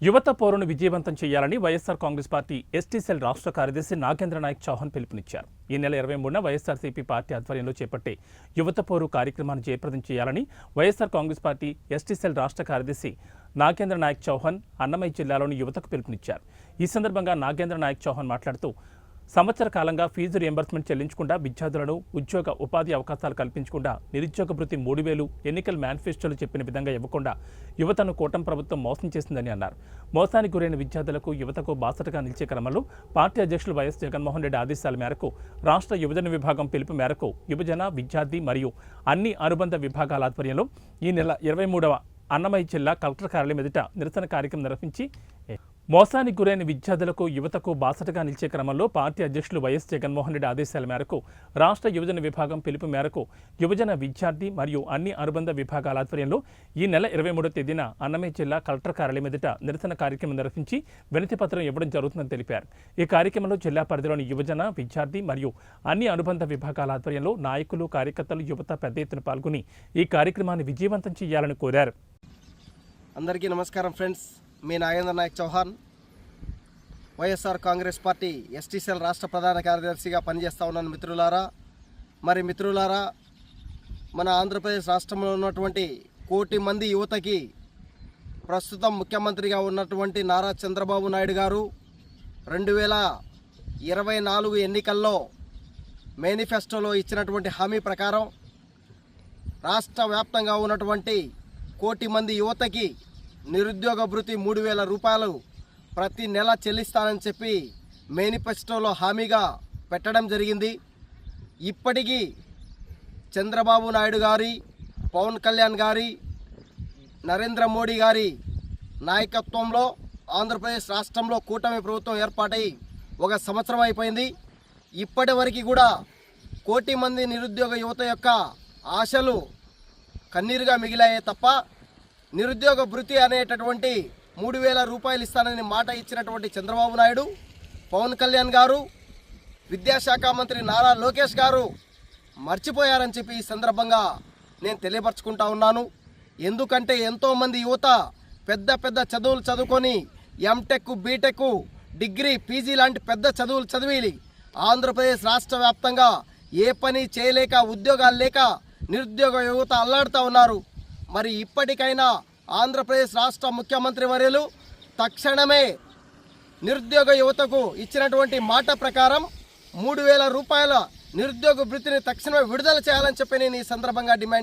యువత పోరును విజయవంతం చేయాలని YSR Congress party ST cell రాష్ట్ర కార్యదర్శి నాగేంద్ర నాయక్ చౌహాన్ పిలుపునిచ్చారు. ఈ నెల 23న వైఎస్ఆర్సీపీ పార్టీ ఆధ్వర్యంలో చేపట్టే యువత పోరు కార్యక్రమాన్ని జయప్రదం చేయాలని YSR Congress party ST cell రాష్ట్ర కార్యదర్శి నాగేంద్ర నాయక్ చౌహాన్ అన్నమయ్య జిల్లాలోని యువతకు పిలుపునిచ్చారు. ఈ సందర్భంగా నాగేంద్ర నాయక్ చౌహాన్ మాట్లాడుతూ సంవత్సర కాలంగా ఫీజు రియంబర్స్మెంట్ చెల్లించకుండా విద్యార్థులను ఉద్యోగ ఉపాధి అవకాశాలు కల్పించకుండా నిరుద్యోగ భృతి 3,000 ఎన్నికల మేనిఫెస్టోలో చెప్పిన విధంగా ఇవ్వకుండా యువతను కూటమి ప్రభుత్వం మోసం చేసిందని అన్నారు. మోసానికి గురైన విద్యార్థులకు యువతకు బాసటగా నిలిచే క్రమంలో పార్టీ అధ్యక్షులు వైఎస్ జగన్మోహన్ రెడ్డి ఆదేశాల మేరకు రాష్ట్ర యువజన విభాగం పిలుపు మేరకు యువజన విద్యార్థి మరియు అన్ని అనుబంధ విభాగాల ఆధ్వర్యంలో ఈ నెల 23వ అన్నమయ్య జిల్లా కలెక్టర్ కార్యాలయం ఎదుట నిరసన కార్యక్రమం నిర్వహించి మోసానికి గురైన విద్యార్థులకు యువతకు బాసటగా నిలిచే క్రమంలో పార్టీ అధ్యక్షులు వైఎస్ జగన్మోహన్ రెడ్డి ఆదేశాల మేరకు రాష్ట్ర యువజన విభాగం పిలుపు మేరకు యువజన విద్యార్థి మరియు అన్ని అనుబంధ విభాగాల ఆధ్వర్యంలో ఈ నెల 23వ తేదీన అన్నమయ్య జిల్లా కలెక్టర్ కార్యాలయం ఎదుట నిరసన కార్యక్రమం నిర్వహించి వినతి పత్రం ఇవ్వడం జరుగుతుందని తెలిపారు. ఈ కార్యక్రమంలో జిల్లా పరిధిలోని యువజన విద్యార్థి మరియు అన్ని అనుబంధ విభాగాల ఆధ్వర్యంలో నాయకులు కార్యకర్తలు యువత పెద్ద ఎత్తున పాల్గొని ఈ కార్యక్రమాన్ని విజయవంతం చేయాలని కోరారు. అందరికీ నమస్కారం ఫ్రెండ్స్, మీ Nagendra Nayak Chauhan YSR Congress party ST cell రాష్ట్ర ప్రధాన కార్యదర్శిగా పనిచేస్తూ ఉన్నాను. మిత్రులారా, మన ఆంధ్రప్రదేశ్ రాష్ట్రంలో ఉన్నటువంటి 1 కోటి మంది యువతకి ప్రస్తుతం ముఖ్యమంత్రిగా ఉన్నటువంటి నారా చంద్రబాబు నాయుడు గారు 2024 ఎన్నికల్లో మేనిఫెస్టోలో ఇచ్చినటువంటి హామీ ప్రకారం రాష్ట్ర వ్యాప్తంగా ఉన్నటువంటి 1 కోటి మంది యువతకి నిరుద్యోగ భృతి 3,000 రూపాయలు ప్రతి నెల చెల్లిస్తానని చెప్పి మేనిఫెస్టోలో హామీగా పెట్టడం జరిగింది. ఇప్పటికీ చంద్రబాబు నాయుడు గారి, పవన్ కళ్యాణ్ గారి, నరేంద్ర మోడీ గారి నాయకత్వంలో ఆంధ్రప్రదేశ్ రాష్ట్రంలో కూటమి ప్రభుత్వం ఏర్పాటై 1 సంవత్సరం అయిపోయింది. ఇప్పటి వరకు కూడా 1 కోటి మంది నిరుద్యోగ యువత యొక్క ఆశలు కన్నీరుగా మిగిలాయే తప్ప నిరుద్యోగ భృతి అనేటటువంటి 3,000 రూపాయలు ఇస్తానని మాట ఇచ్చినటువంటి చంద్రబాబు నాయుడు, పవన్ కళ్యాణ్ గారు, విద్యాశాఖ మంత్రి నారా లోకేష్ గారు మర్చిపోయారని చెప్పి ఈ సందర్భంగా నేను తెలియపరచుకుంటా ఉన్నాను. ఎందుకంటే ఎంతోమంది యువత పెద్ద పెద్ద చదువులు చదువుకొని ఎంటెక్, బీటెక్, డిగ్రీ, పీజీ లాంటి పెద్ద చదువులు చదివి ఆంధ్రప్రదేశ్ రాష్ట్ర వ్యాప్తంగా ఏ పని చేయలేక, ఉద్యోగాలు లేక నిరుద్యోగ యువత అల్లాడుతూ ఉన్నారు. మరి ఇప్పటికైనా ఆంధ్రప్రదేశ్ రాష్ట్ర ముఖ్యమంత్రి వర్యులు తక్షణమే నిరుద్యోగ యువతకు ఇచ్చినటువంటి మాట ప్రకారం 3,000 రూపాయల నిరుద్యోగ భృతిని తక్షణమే విడుదల చేయాలని చెప్పి నేను ఈ సందర్భంగా డిమాండ్